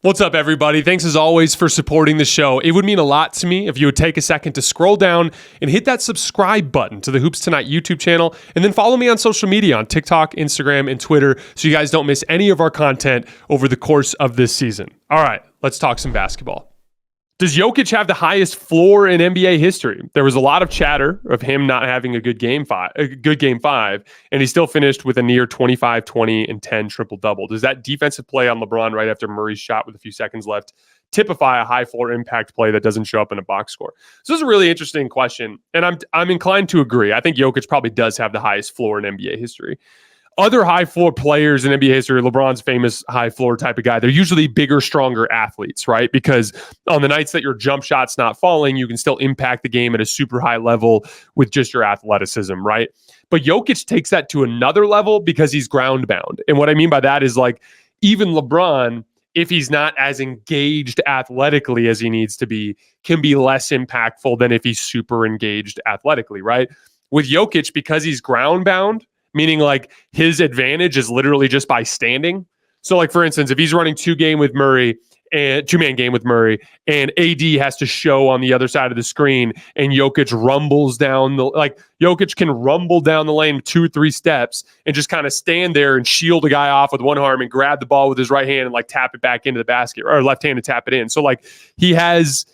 What's up, everybody? Thanks as always for supporting the show. It would mean a lot to me if you would take a second to scroll down and hit that subscribe button to the Hoops Tonight YouTube channel, and then follow me on social media on TikTok, Instagram, and Twitter so you guys don't miss any of our content over the course of this season. All right, let's talk some basketball. Does Jokic have the highest floor in NBA history? There was a lot of chatter of him not having a good game five, and he still finished with a near 25, 20, and 10 triple-double. Does that defensive play on LeBron right after Murray's shot with a few seconds left typify a high floor impact play that doesn't show up in a box score? So this is a really interesting question, and I'm inclined to agree. I think Jokic probably does have the highest floor in NBA history. Other high floor players in NBA history, LeBron's famous high floor type of guy, they're usually bigger, stronger athletes, right? Because on the nights that your jump shot's not falling, you can still impact the game at a super high level with just your athleticism, right? But Jokic takes that to another level because he's ground bound. And what I mean by that is, like, even LeBron, if he's not as engaged athletically as he needs to be, can be less impactful than if he's super engaged athletically, right? With Jokic, because he's ground bound, meaning like his advantage is literally just by standing. So like, for instance, if he's running two-man game with Murray and AD has to show on the other side of the screen and Jokic Jokic can rumble down the lane 2-3 steps and just kind of stand there and shield a guy off with one arm and grab the ball with his right hand and like tap it back into the basket, or left hand to tap it in. So like he has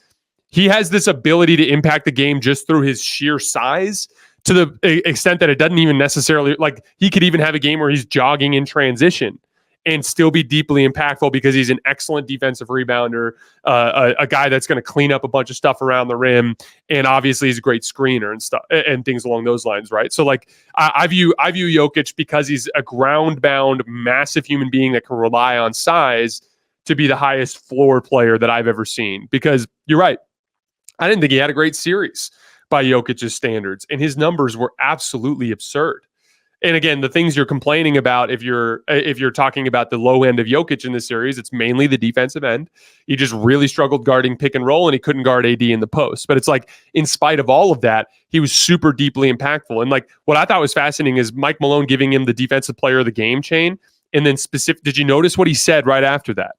this ability to impact the game just through his sheer size, to the extent that it doesn't even necessarily, like, he could even have a game where he's jogging in transition and still be deeply impactful because he's an excellent defensive rebounder, a guy that's going to clean up a bunch of stuff around the rim, and obviously he's a great screener and stuff and things along those lines, right? So like I view Jokic, because he's a ground-bound, massive human being that can rely on size, to be the highest floor player that I've ever seen. Because you're right, I didn't think he had a great series by Jokic's standards, and his numbers were absolutely absurd. And again, the things you're complaining about, if you're talking about the low end of Jokic in this series, it's mainly the defensive end. He just really struggled guarding pick and roll, and he couldn't guard AD in the post. But it's like, in spite of all of that, he was super deeply impactful. And like, what I thought was fascinating is Mike Malone giving him the defensive player of the game chain, and then did you notice what he said right after that?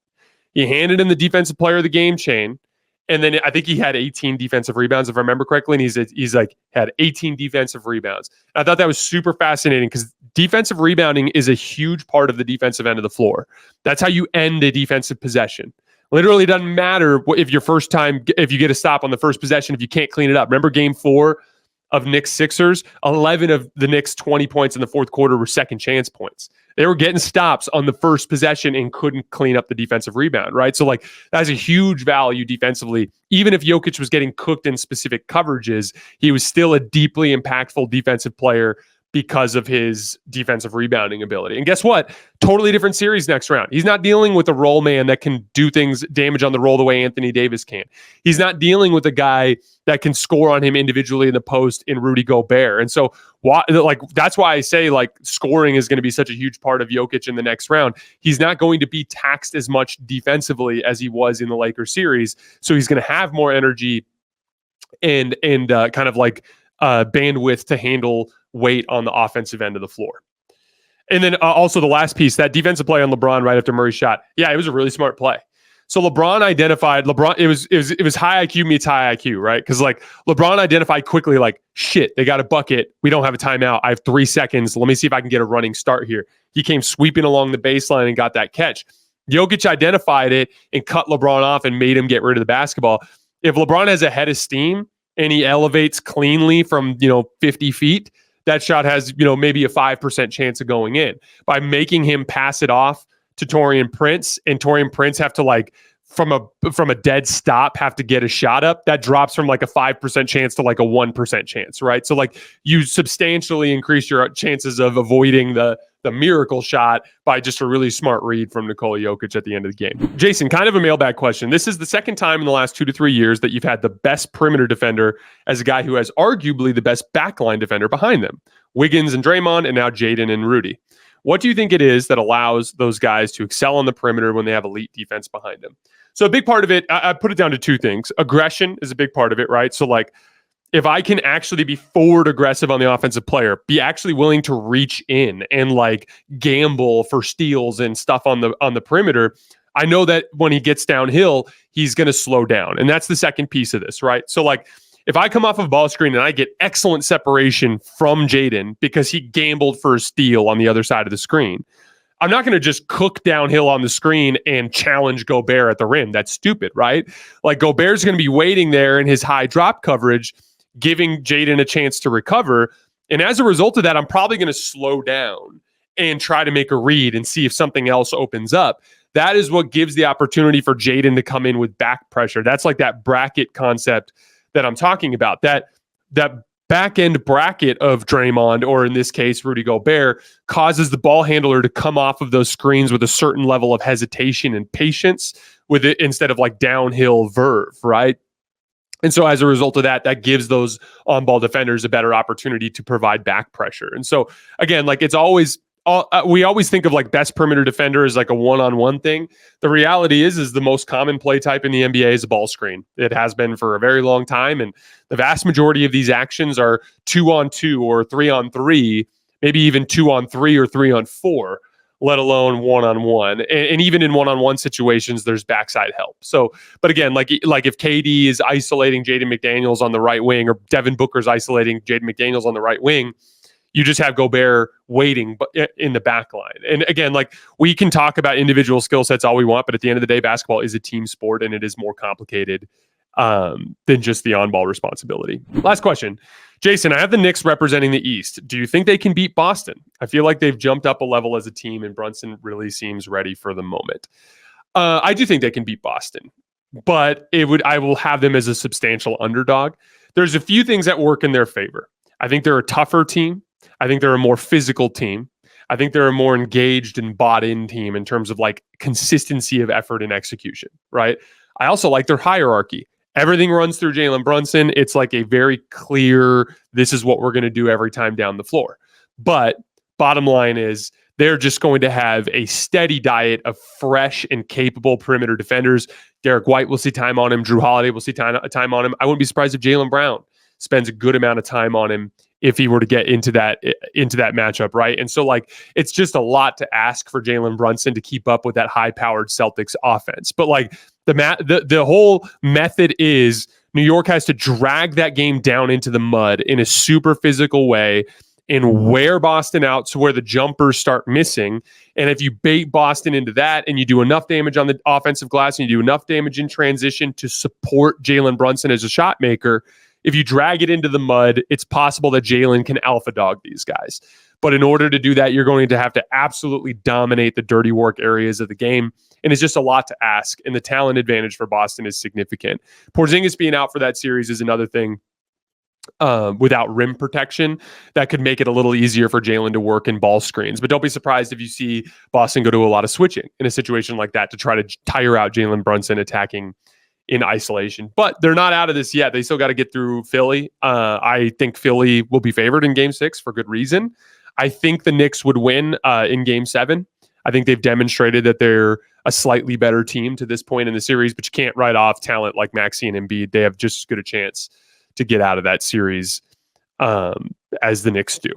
He handed him the defensive player of the game chain, and then I think he had 18 defensive rebounds, if I remember correctly. And he's like, had 18 defensive rebounds. And I thought that was super fascinating, because defensive rebounding is a huge part of the defensive end of the floor. That's how you end a defensive possession. Literally doesn't matter if you get a stop on the first possession, if you can't clean it up. Remember game 4 of Knicks Sixers? 11 of the Knicks' 20 points in the fourth quarter were second chance points. They were getting stops on the first possession and couldn't clean up the defensive rebound, right? So like, that's a huge value defensively. Even if Jokic was getting cooked in specific coverages, he was still a deeply impactful defensive player because of his defensive rebounding ability. And guess what? Totally different series next round. He's not dealing with a roll man that can do damage on the roll the way Anthony Davis can. He's not dealing with a guy that can score on him individually in the post in Rudy Gobert. And so that's why I say, like, scoring is going to be such a huge part of Jokic in the next round. He's not going to be taxed as much defensively as he was in the Lakers series. So he's going to have more energy and kind of like bandwidth to handle weight on the offensive end of the floor. And then also the last piece, that defensive play on LeBron right after Murray's shot. Yeah, it was a really smart play. So LeBron identified, it was high IQ meets high IQ, right? Because like, LeBron identified quickly, like, shit, they got a bucket. We don't have a timeout. I have 3 seconds. Let me see if I can get a running start here. He came sweeping along the baseline and got that catch. Jokic identified it and cut LeBron off and made him get rid of the basketball. If LeBron has a head of steam and he elevates cleanly from 50 feet, that shot has maybe a 5% chance of going in. By making him pass it off to Taurean Prince, and Taurean Prince have to, like, from a dead stop, have to get a shot up, that drops from like a 5% chance to like a 1% chance, right? So like, you substantially increase your chances of avoiding the miracle shot by just a really smart read from Nikola Jokic at the end of the game. Jason, kind of a mailbag question. This is the second time in the last 2 to 3 years that you've had the best perimeter defender as a guy who has arguably the best backline defender behind them. Wiggins and Draymond, and now Jaden and Rudy. What do you think it is that allows those guys to excel on the perimeter when they have elite defense behind them? So a big part of it, I put it down to 2 things. Aggression is a big part of it, right? So like, if I can actually be forward aggressive on the offensive player, be actually willing to reach in and like gamble for steals and stuff on the perimeter, I know that when he gets downhill, he's going to slow down. And that's the second piece of this, right? So like, if I come off of a ball screen and I get excellent separation from Jaden because he gambled for a steal on the other side of the screen, I'm not going to just cook downhill on the screen and challenge Gobert at the rim. That's stupid, right? Like Gobert's going to be waiting there in his high drop coverage, giving Jaden a chance to recover. And as a result of that, I'm probably going to slow down and try to make a read and see if something else opens up. That is what gives the opportunity for Jaden to come in with back pressure. That's like that bracket concept that I'm talking about. That back end bracket of Draymond, or in this case, Rudy Gobert, causes the ball handler to come off of those screens with a certain level of hesitation and patience with it instead of like downhill verve, right? And so as a result of that, that gives those on-ball defenders a better opportunity to provide back pressure. And so again, like we always think of like best perimeter defender as like a one-on-one thing. The reality is the most common play type in the NBA is a ball screen. It has been for a very long time. And the vast majority of these actions are 2-on-2 or 3-on-3, maybe even 2-on-3 or 3-on-4, let alone 1-on-1. And even in 1-on-1 situations, there's backside help. So, but again, like if KD is isolating Jaden McDaniels on the right wing, or Devin Booker's isolating Jaden McDaniels on the right wing, you just have Gobert waiting in the back line. And again, like we can talk about individual skill sets all we want, but at the end of the day, basketball is a team sport and it is more complicated than just the on-ball responsibility. Last question. Jason, I have the Knicks representing the East. Do you think they can beat Boston? I feel like they've jumped up a level as a team and Brunson really seems ready for the moment. I do think they can beat Boston, but I will have them as a substantial underdog. There's a few things that work in their favor. I think they're a tougher team. I think they're a more physical team. I think they're a more engaged and bought in team in terms of like consistency of effort and execution, right? I also like their hierarchy. Everything runs through Jalen Brunson. It's like a very clear, this is what we're going to do every time down the floor. But bottom line is they're just going to have a steady diet of fresh and capable perimeter defenders. Derek White will see time on him. Drew Holiday will see time on him. I wouldn't be surprised if Jaylen Brown spends a good amount of time on him if he were to get into that matchup, right? And so like it's just a lot to ask for Jalen Brunson to keep up with that high-powered Celtics offense. But like the whole method is New York has to drag that game down into the mud in a super physical way and wear Boston out to where the jumpers start missing. And if you bait Boston into that and you do enough damage on the offensive glass and you do enough damage in transition to support Jalen Brunson as a shot maker, if you drag it into the mud, it's possible that Jalen can alpha dog these guys. But in order to do that, you're going to have to absolutely dominate the dirty work areas of the game. And it's just a lot to ask. And the talent advantage for Boston is significant. Porzingis being out for that series is another thing without rim protection that could make it a little easier for Jalen to work in ball screens. But don't be surprised if you see Boston go to a lot of switching in a situation like that to try to tire out Jalen Brunson attacking in isolation. But they're not out of this yet. They still got to get through Philly. I think Philly will be favored in Game 6 for good reason. I think the Knicks would win in Game 7. I think they've demonstrated that they're a slightly better team to this point in the series, but you can't write off talent like Maxey and Embiid. They have just as good a chance to get out of that series as the Knicks do.